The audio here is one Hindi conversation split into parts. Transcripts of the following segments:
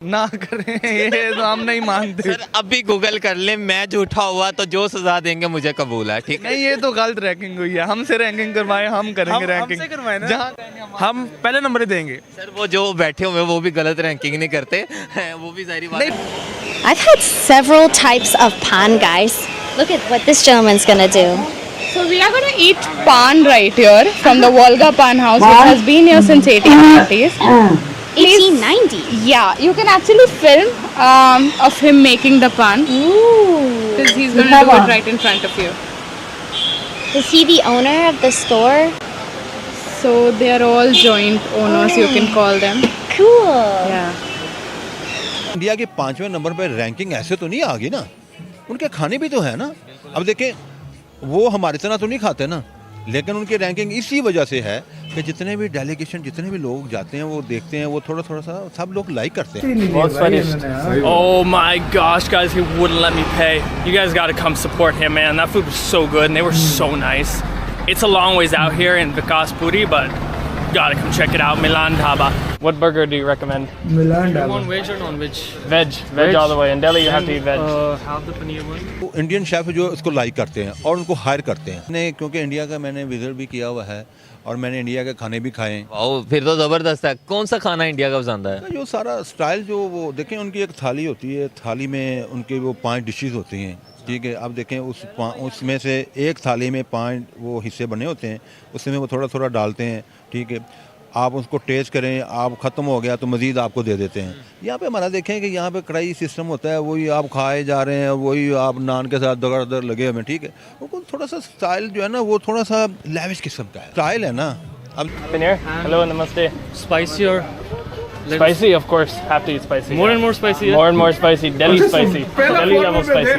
ना करें ये तो हम नहीं मानते। सर अभी गूगल कर ले, मैं झूठा हुआ तो जो सजा देंगे मुझे कबूल है, ठीक है? नहीं ये तो गलत रैंकिंग हुई है, हमसे रैंकिंग करवाए, हम करेंगे रैंकिंग। हमसे करवाए ना, जहाँ कहेंगे हम पहले नंबर ही देंगे। सर वो जो बैठे हुए हैं वो भी गलत रैंकिंग नहीं करते वो भी सारी बात है। I've had several types of pan, guys. Look at what this gentleman's gonna do. So we are going to eat pan right here from the Volga Pan House, which has been here since 1890s. 1890. Yeah, you can actually film of him making the pan, Ooh. because he's going to do it right in front of you. Is he the owner of the store? So they are all joint owners, you can call them. Cool. Yeah. India के 5वें नंबर पर रैंकिंग ऐसे तो नहीं आ गई ना, उनके खाने भी तो है ना। अब देखें वो हमारे तरह तो नहीं खाते ना, लेकिन उनकी रैंकिंग इसी वजह से है कि जितने भी डेलीगेशन, जितने भी लोग जाते हैं वो देखते हैं, वो थोड़ा थोड़ा सा सब लोग लाइक करते हैं। What's finished? Oh my gosh, guys, he wouldn't let me pay. You guys got to come support him, man. That food was so good and they were so nice. It's a long ways out here in Vikas Puri, but gotta come check it out. Milan Dhaba. What burger do you recommend? Milan Dhaba. You want veg or non-veg? Veg all the way. In Delhi, you have to eat veg. Have the paneer one. वो इंडियन शेफ जो इसको लाइक करते हैं और उनको हायर करते हैं। मैंने क्योंकि इंडिया का मैंने विजिट भी किया हुआ है और मैंने इंडिया के खाने भी खाए हैं। वाओ, फिर तो जबरदस्त है। कौन सा खाना इंडिया का पसंद है? जो सारा स्टाइल जो वो देखें, उनकी एक थाली होती है, थाली में उनके वो 5 डिशेस होती हैं, ठीक है। अब देखें उसमें से एक थाली में 5 वो हिस्से बने होते हैं, उसमें वो थोड़ा थोड़ा डालते हैं, ठीक है। आप उसको टेस्ट करें, आप ख़त्म हो गया तो मज़ीद आपको दे देते हैं। यहाँ पे हमारा देखें कि यहाँ पे कढ़ाई सिस्टम होता है, वही आप खाए जा रहे हैं, वही आप नान के साथ दगड़ लगे हुए, ठीक है। उनको थोड़ा सा स्टाइल जो है ना वो थोड़ा सा लेविश किस्म का है, स्टाइल है ना। अब Paneer? Hello, namaste. Spicy or Spicy, of course. Have to eat spicy. more and more spicy? Yeah? More and more spicy. Delhi spicy. Delhi level spicy.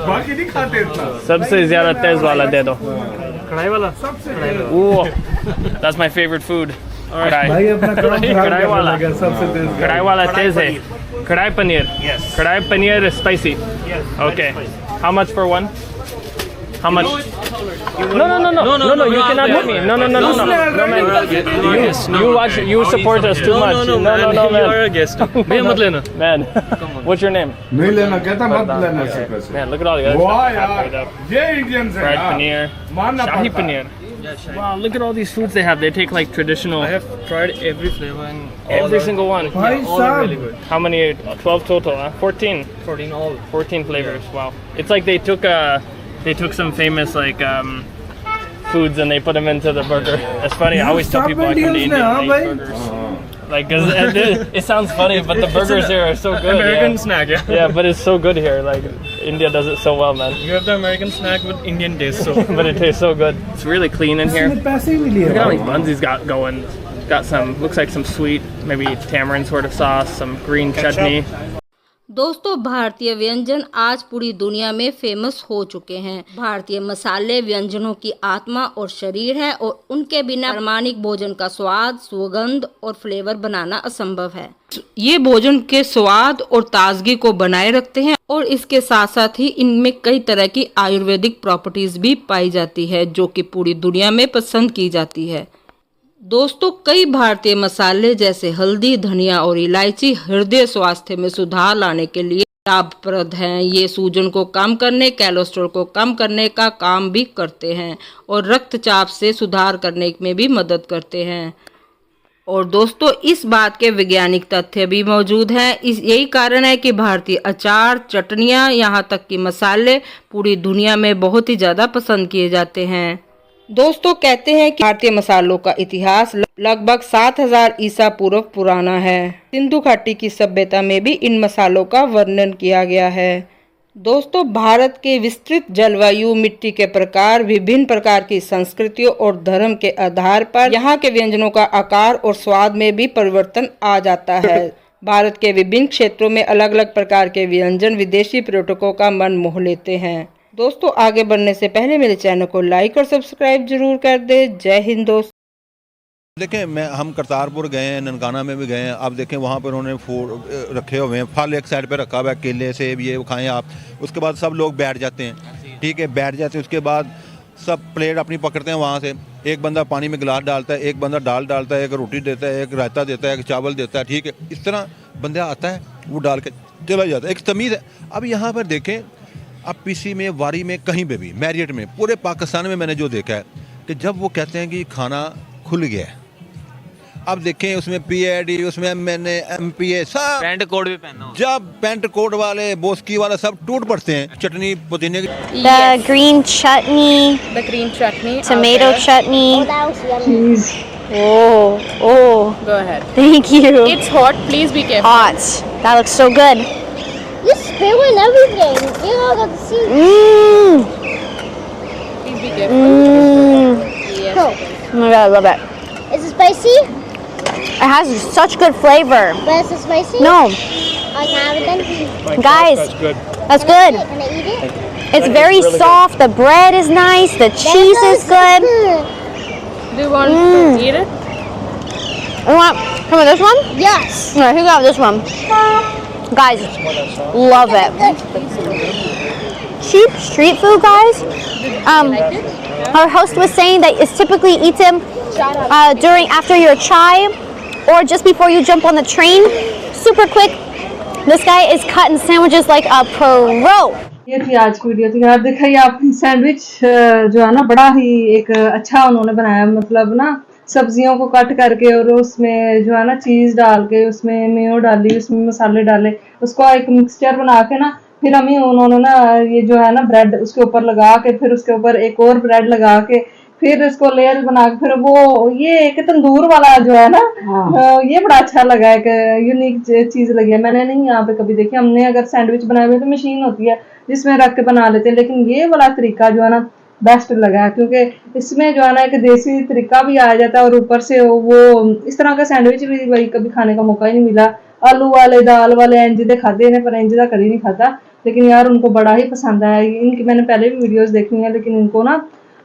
बाकी नहीं खाते इतना। सबसे ज़्यादा तेज वाला दे दो। कढ़ाई वाला? Ooh, that's my favorite food. भाई अपना काम खराब कढ़ाई वाला। करने लगा, सबसे तेज कढ़ाई वाला तेज है। कढ़ाई पनीर. Yes. कढ़ाई paneer spicy. Yes. Okay. How much for one? How much? No, you cannot hit me. No, man. You watch. You support us too much. No, man. man. You are a guest. भैया मत लेना. Man, what's your name? नहीं लेना, कहता मत लेना Okay. ऐसे पैसे। Man, look at all the other वाह stuff. यार, ये इंडियन से Fried यार, paneer, मानना shahi पड़ता है। paneer. Wow, look at all these foods they have. They take like traditional. I have tried every flavor and Every single one. भाई all are really साहब, good. How many? 12 total, huh? 14. 14 all. 14 flavors. Wow. It's like they took some famous like foods and they put them into the burger. That's funny. I always tell सब people I come to Indians India ने, हाँ and भाई। eat burgers. Like 'cause it sounds funny, but the burgers here are so good. American Yeah. snack, yeah. Yeah, but it's so good here. Like India does it so well, man. You have the American snack with Indian taste, so. But it tastes so good. It's really clean in here. इसने पैसे ही नहीं लिए Look at how many भाई। buns he's got going. Got some, looks like some sweet, maybe tamarind sort of sauce, some green chutney. दोस्तों, भारतीय व्यंजन आज पूरी दुनिया में फेमस हो चुके हैं। भारतीय मसाले व्यंजनों की आत्मा और शरीर है और उनके बिना पारंपरिक भोजन का स्वाद, सुगंध और फ्लेवर बनाना असंभव है। ये भोजन के स्वाद और ताजगी को बनाए रखते हैं और इसके साथ साथ ही इनमें कई तरह की आयुर्वेदिक प्रॉपर्टीज भी पाई जाती है जो कि पूरी दुनिया में पसंद की जाती है। दोस्तों, कई भारतीय मसाले जैसे हल्दी, धनिया और इलायची हृदय स्वास्थ्य में सुधार लाने के लिए लाभप्रद हैं। ये सूजन को कम करने, कोलेस्ट्रॉल को कम करने का काम भी करते हैं और रक्तचाप से सुधार करने में भी मदद करते हैं। और दोस्तों, इस बात के वैज्ञानिक तथ्य भी मौजूद हैं। यही कारण है कि भारतीय अचार, चटनियाँ, यहाँ तक कि मसाले पूरी दुनिया में बहुत ही ज़्यादा पसंद किए जाते हैं। दोस्तों, कहते हैं कि भारतीय मसालों का इतिहास लगभग 7000 ईसा पूर्व पुराना है। सिंधु घाटी की सभ्यता में भी इन मसालों का वर्णन किया गया है। दोस्तों, भारत के विस्तृत जलवायु, मिट्टी के प्रकार, विभिन्न प्रकार की संस्कृतियों और धर्म के आधार पर यहाँ के व्यंजनों का आकार और स्वाद में भी परिवर्तन आ जाता है। भारत के विभिन्न क्षेत्रों में अलग अलग प्रकार के व्यंजन विदेशी पर्यटकों का मन मोह लेते हैं। दोस्तों, आगे बढ़ने से पहले मेरे चैनल को लाइक और सब्सक्राइब जरूर कर दें। जय हिंद दोस्तों। देखें हम करतारपुर गए हैं, ननकाना में भी गए हैं। आप देखें वहाँ पर उन्होंने फूड रखे हुए हैं, फल एक साइड पे रखा हुआ है, केले सेब ये खाएं आप। उसके बाद सब लोग बैठ जाते हैं, ठीक है, बैठ जाते हैं। उसके बाद सब प्लेट अपनी पकड़ते हैं वहाँ से, एक बंदा पानी में गिलास डालता है, एक बंदा दाल डालता है, एक रोटी देता है, एक रायता देता है, एक चावल देता है, ठीक है। इस तरह बंदा आता है, वो डाल के चला जाता है, एक तमीज़ है। अब यहाँ पर देखें, अब पीसी में, वारी में, कहीं पे भी, मैरियट में, पूरे पाकिस्तान में मैंने जो देखा है कि जब वो कहते हैं कि खाना खुल गया है, अब देखें उसमें PID, उसमें MNA, MPA सब पैंट कोट भी पहना हो। जब पैंट कोट वाले, बोस्की वाला सब टूट पड़ते हैं। चटनी पुदीने की, The green chutney, The green chutney. tomato out there. chutney. Oh, Go ahead. thank you. It's hot. Please be careful. Hot. That looks so good. You spill in everything. You know, got to see. Mmm. Please be careful. Mmm. Yes. Oh my god, I love it. Is it spicy? It has such good flavor. But is it spicy? No, I can have it then. guys, That's good. that's good. Can I eat it? It's very soft. The bread is nice. The cheese is good. Do you want to eat it? You want some of this one? Yes. No, you got this one. Guys, love it. Cheap street food, guys. Our host was saying that it's typically eaten after your chai or just before you jump on the train. Super quick. This guy is cutting sandwiches like a pro. ये थी आज की वीडियो। तो यार देखा, ये आपकी सैंडविच जो है ना, बड़ा ही एक अच्छा उन्होंने बनाया। मतलब ना, सब्जियों को कट करके और उसमें जो है ना चीज़ डाल के, उसमें मेयो डाली, उसमें मसाले डाले, उसको एक मिक्सचर बना के ना, फिर हमें उन्होंने ना ये जो है ना ब्रेड उसके ऊपर लगा के, फिर उसके ऊपर एक और ब्रेड लगा के, फिर इसको लेयर बना के, फिर वो ये एक तंदूर वाला जो है ना, ये बड़ा अच्छा लगा, एक यूनिक चीज़ लगी है। मैंने नहीं यहाँ पे कभी देखी। हमने अगर सैंडविच बनाए हुए तो मशीन होती है जिसमें रख के बना लेते हैं, लेकिन ये वाला तरीका जो है ना बेस्ट लगा है, क्योंकि इसमें जो है ना एक देसी तरीका भी आ जाता है और ऊपर से वो इस तरह का सैंडविच भी भाई कभी खाने का मौका ही नहीं मिला। आलू वाले, दाल वाले इंज दे खाते हैं, पर इंज दा कभी नहीं खाता, लेकिन यार उनको बड़ा ही पसंद आया। इनकी मैंने पहले भी वीडियोस देखी हैं, लेकिन इनको ना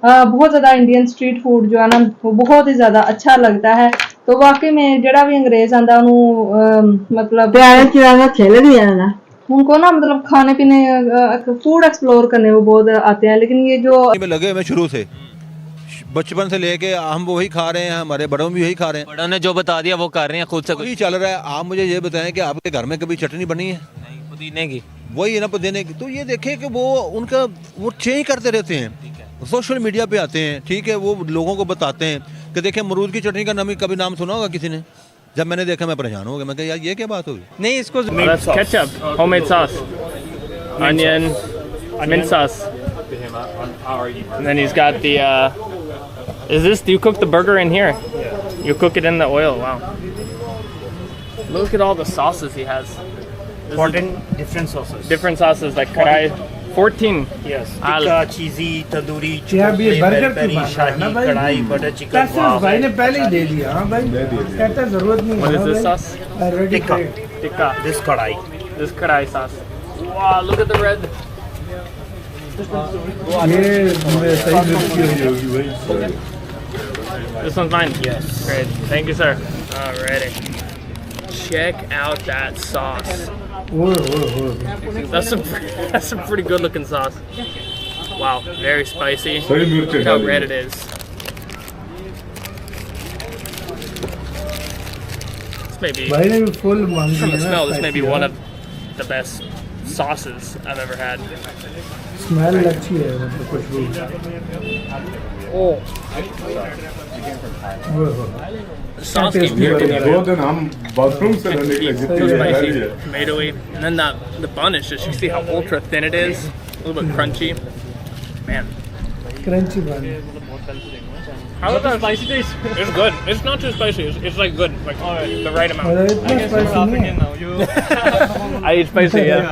बहुत ज़्यादा इंडियन स्ट्रीट फूड जो है ना वो बहुत ही ज़्यादा अच्छा लगता है। तो वाकई में जड़ा भी अंग्रेज आंदा मतलब खेले भी है ना, उनको ना मतलब खाने पीने फूड एक्सप्लोर करने वो बहुत आते हैं। लेकिन ये जो लगे हुए शुरू से, बचपन से लेके हम वही खा रहे हैं, हमारे बड़ों भी वही खा रहे हैं। बड़ों ने जो बता दिया वो कर रहे हैं, खुद से वही चल रहा है। आप मुझे ये बताएं कि आपके घर में कभी चटनी बनी है? नहीं, पुदीने की। वही है ना, पुदीने की। तो ये देखें कि वो उनका वो चेंज करते रहते हैं, सोशल मीडिया पे आते हैं, ठीक है, वो लोगों को बताते हैं कि देखें अमरूद की चटनी का नाम कभी नाम सुना होगा किसी ने? जब मैंने देखा मैं परेशान हो गया, मैं कहा यार ये क्या बात होगी। नहीं, इसको That's ketchup, homemade sauce, onion, mint sauce, and then he's got the. Do you cook the burger in here? You cook it in the oil. Wow. Look at all the sauces he has. 14 different sauces. Different sauces like karai. 14. Yes. I'll- Tikka, cheesy, tandoori, अब chicken ये flavor, बर्गर peri, की बात है shahi, ना भाई, कढ़ाई, butter chicken, पैसे wow, भाई ने पहले ही दे दिया। हाँ भाई, कहता है जरूरत नहीं What है is this भाई। sauce? Ready Tikka. for it. Tikka. this कढ़ाई. This karai sauce. Wow, look at the red. ये सही दृष्टि होगी भाई। This one's mine. Yes. Great. Thank you, sir. Alrighty. Check out that sauce. That's some pretty good looking sauce. Wow, very spicy. Look how red it is. This may be, भाई ने भी फुल मांगी from the है ना, smell, this may be spicy one है। of the best sauces I've ever had. Smell अच्छी है, मतलब खुशबू। The sauce came here to me. दो दिन हम बाथरूम से निकले So spicy, tomatoey, and then the bun is just, you see how ultra thin it is? A little bit crunchy. Man. Crunchy बन। How does that spicy taste? It's good. It's not too spicy. It's like good, like the right amount. और इतना स्पाइसी नहीं है। I eat spicy, yeah.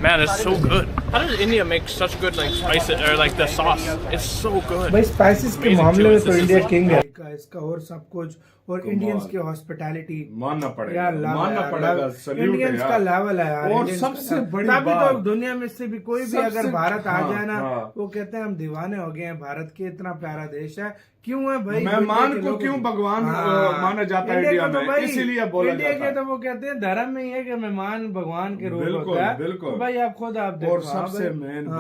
Man, it's so good. How does India make such good like spicy or like the sauce? It's so good. भाई स्पाइसेस के Amazing मामले में choice. तो This is India like- king है इसका, और सब कुछ, और इंडियंस की हॉस्पिटैलिटी मानना पड़ेगा, यार, मानना पड़ेगा, सल्यूट है इंडियंस का यार। लेवल है यार। और Indians सबसे का। बड़ी तभी तो बात- दुनिया में से भी कोई भी सबसे- अगर भारत आ हाँ, जाए ना, हाँ। वो कहते हैं हम दीवाने हो गए हैं भारत के, इतना प्यारा देश है। क्यों है भाई? मेहमान इंडिया के को लोग- क्यों भगवान हाँ। माना जाता है इंडिया इंडिया को तो में, भाई, इसीलिए बोला इंडिया जाता के है। तो वो कहते हैं धर्म में ही है कि मेहमान भगवान के रूप बिल्कुल, होता है। बिल्कुल। तो भाई आप खुद आप देखो। और हाँ सबसे भाई। मेन हाँ।